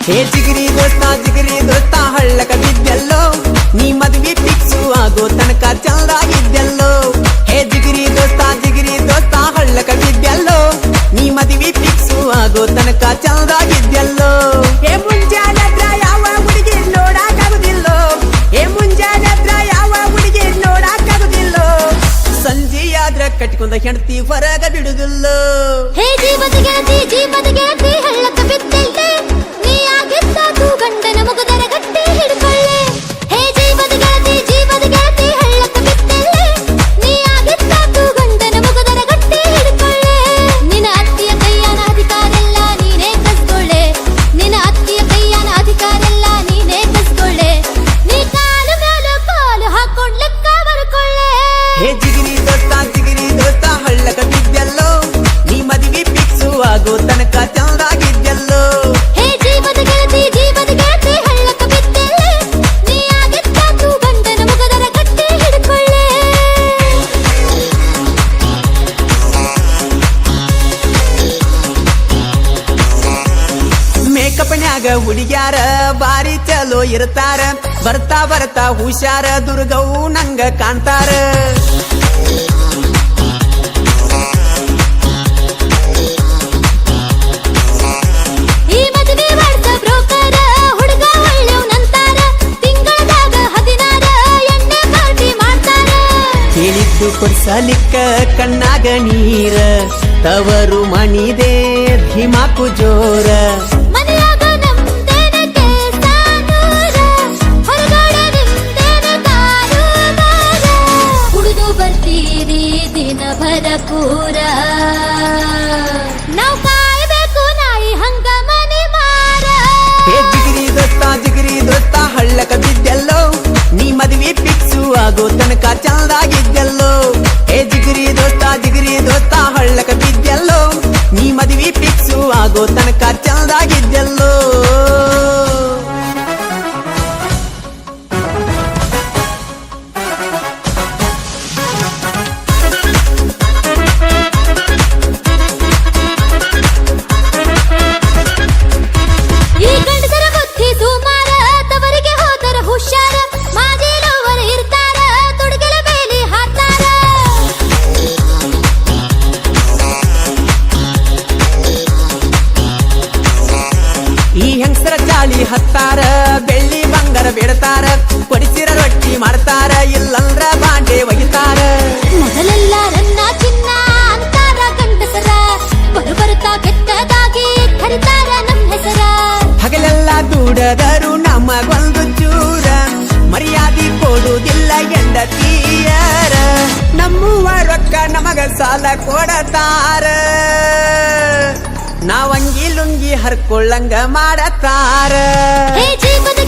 ಹೇ ಜಿಗಿರಿ ದೋಸ್ತ ಹಳ್ಳಕ ಬಿದ್ದೆಲ್ಲೋ ನೀ ಮದ್ವಿ ಫಿಕ್ಸು ಆಗೋ ತನಕ ಚಂದಾಗಿದ್ದೆಲ್ಲೋ. ಹೇ ಜಿಗಿರಿ ದೋಸ್ತ ಹಳ್ಳಕ ಬಿದ್ದೆಲ್ಲೋ ನೀ ಮದ್ವಿ ಫಿಕ್ಸು ಆಗೋ ತನಕ ಚಂದಾಗಿದ್ದೆಲ್ಲೋ. ಹೇ ಮುಂಜಾನೆ ಹತ್ರ ಯಾವ ಹುಡುಗಿ ನೋಡಾಕಾಗುದಿಲ್ಲೋ, ಹೇ ಮುಂಜಾನೆ ಹತ್ರ ಯಾವ ಹುಡುಗಿ ನೋಡಾಕಾಗುದಿಲ್ಲೋ, ಸಂಜೆಯಾದ್ರ ಕಟ್ಕೊಂಡ ಹೆಂಡತಿ ಹೊರಗ ಬಿಡುದಿಲ್ಲೋ. ಹೇ ಜೀವದ ಗೆಳತಿ ಹಳ್ಳಕ ಬಿದ್ದೆಲ್ಲೇ ನೀ ಆಗಿದ್ದಾತು ಗಂಡನ ಮುಗುದರ ಗಟ್ಟಿ ಹಿಡ್ಕೊಳ್ಳೆ. ಹೇ ಜೀವದ ಗೆಳತಿ ಹಳ್ಳಕ ಬಿದ್ದೆಲ್ಲೇ ನೀ ಆಗಿದ್ದಾತು ಗಂಡನ ಮುಗುದರ ಗಟ್ಟಿ ಹಿಡ್ಕೊಳ್ಳೆ. ನಿನ್ನ ಅತ್ತಿಯ ಕೈಯಾನ ಅಧಿಕಾರೆಲ್ಲ ನೀನೇ ಕಸ್ಕೊಳ್ಳೆ, ನಿನ್ನ ಅತ್ತಿಯ ಕೈಯಾನ ಅಧಿಕಾರೆಲ್ಲ ನೀನೇ ಕಸ್ಕೊಳ್ಳೆ. ನೀ ಕಾಲು ಮೇಲೆ ಕಾಲು ಹಾಕೊಂಡ್ ಲೆಕ್ಕ ಬರ್ಕೊಳ್ಳೆ. ಹೇ ಜಿಗಿರಿ ದೋಸ್ತ ಹಳ್ಳಕ ಬಿದ್ದೆಲ್ಲೋ ನೀ ಮದ್ವಿ ಫಿಕ್ಸು ಆಗೋ ತನಕ ಚಂದಾಗಿದ್ದೆಲ್ಲೋ. ಹೇ ಜೀವದ ಗೆಳತಿ ಹಳ್ಳಕ ಬಿದ್ದೆಲ್ಲೇ ನೀ ಆಗಿದ್ದಾತು ಗಂಡನ ಮುಗದರ ಗಟ್ಟಿ ಹಿಡ್ಕೊಳ್ಳೆ. ಮೇಕಪ್ನ್ಯಾಗ ಹುಡುಗ್ಯಾರ ಬಾರಿ ಚಲೋ ಇರ್ತಾರ, ಬರ್ತಾ ಹುಷಾರ ದುರ್ಗವು ನಂಗ ಕಾಣ್ತಾರ. ಈ ಮದುವೆ ಮಾಡ್ಸ ಬ್ರೋಕರ ಹುಡುಗ ಒಳ್ಳೆವ್ನಂತಾರ, ತಿಂಗಳದಾಗ 16 ಎಣ್ಣೆ ಪಾರ್ಟಿ ಮಾಡ್ತಾರ. ಕೇಳಿದ್ದು ಕೊಡ್ಸಲಿಕ್ಕ ಕಣ್ಣಾಗ ನೀರ, ತವರು ಮಣಿದೆ ಧಿಮಾಕು ಜೋರ. ಮನೆಯಾಗ ನಮ್ದೇನೆ ಕೆಲ್ಸ ನೂರ, ಹೊರಗಡೆ ನಿಮ್ದೇನೆ ಕಾರುಬಾರ. ಕುಡಿದು ಬರ್ತೀರಿ ದಿನ ಭರ ಪೂರ, ನಾವ್ ಕಾಯ್ಬೇಕು ನಾಯಿ ಹಂಗ ಮನೆ ಮಾರ. ಹೇ ಜಿಗಿರಿ ದೋಸ್ತ ಹಳ್ಳಕ ಬಿದ್ದೆಲ್ಲೋ ನೀ ಮದ್ವಿ ಫಿಕ್ಸು ಆಗೋ ತನಕ ಚಂದಾಗಿದ್ದೆಲ್ಲೋ. ಹೇ ಜಿಗಿರಿ ದೋಸ್ತ ಹಳ್ಳಕ ಬಿದ್ದೆಲ್ಲೋ ನೀ ಮದ್ವಿ ಫಿಕ್ಸು ಆಗೋ ತನಕ ಚಂದಾಗಿದ್ದೆಲ್ಲೋ. ಈ ಗಂಡಸರ ಬುದ್ಧಿ ಸುಮಾರ, ತವರಿಗೆ ಹೋದರ ಹುಷಾರ, ಮಾಜಿಲೋವರ ಇರ್ತಾರ, ತುಡುಗೆಲ ಬೇಲಿ ಹಾಕ್ತಾರ. ಈ ಹೆಂಗಸರ ಚಾಳಿ ಹತ್ತಾರ, ಬೆಳ್ಳಿ ಬಂಗಾರ ಬೇಡ್ತಾರ, ಕೊಡಿಸಿರ ರೊಟ್ಟಿ ಮಾಡ್ತಾರ, ಇಲ್ಲಂದ್ರ ಬಾಂಡೆ ಒಗಿತಾರ. ಮೊದಲೆಲ್ಲ ನನ್ನ ಚಿನ್ನ ಅಂತಾರ ಗಂಡಸರ, ಬರ್ತಾ ಕೆಟ್ಟದಾಗಿ ಕರಿತಾರ ನಮ್ ಹೆಸರ. ಹಗಲೆಲ್ಲ ದುಡದರು ನಮಗೊಂದು ಚೂರ, ಮರ್ಯಾದಿ ಕೊಡುವುದಿಲ್ಲ ಹೆಂಡತಿಯರ, ನಮ್ಮುವ ರೊಕ್ಕ ನಮಗ ಸಾಲ ಕೊಡತಾರ, ನಾವಂಗಿ ಲುಂಗಿ ಹರ್ಕೊಳ್ಳಂಗ ಮಾಡತಾರ. ಹೇ ಜೀವದ